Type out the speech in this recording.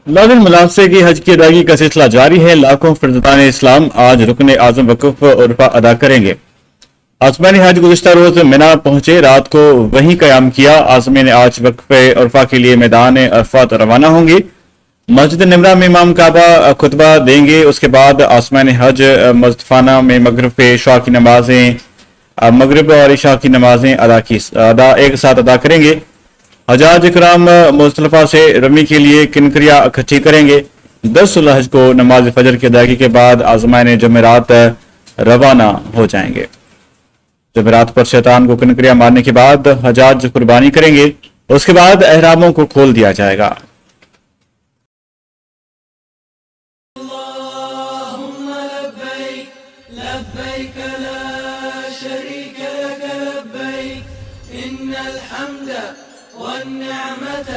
लाजिम मुलासे की हज की अदायगी का सिलसिला जारी है। लाखों फर्जदान इस्लाम आज रुकन आजम वक़फ़ उर्फा अदा करेंगे। आज़मीन हज गुज़िश्ता रोज मिना पहुंचे, रात को वहीं क़याम किया। आज़मीन आज वक़फ़े उर्फा के लिए मैदान अरफात रवाना होंगे। मस्जिद निमरा में इमाम काबा खुतबा देंगे। उसके बाद आसमान हज मुज़दफ़ाना में मगरिब पे इशा की नमाजें, मगरिब और इशा की नमाजें एक साथ अदा करेंगे। हजाज इकराम मुज़दलिफ़ा से रमी के लिए किनकरिया इकट्ठी करेंगे। 10 जुल्हज को नमाज फजर की अदायगी के बाद आज़माइन जमेरात रवाना हो जाएंगे। जमेरात पर शैतान को किनकरिया मारने के बाद हजाज कुर्बानी करेंगे। उसके बाद एहरामों को खोल दिया जाएगा। لبيك لا شريك لك لبيك إن الحمد والنعمة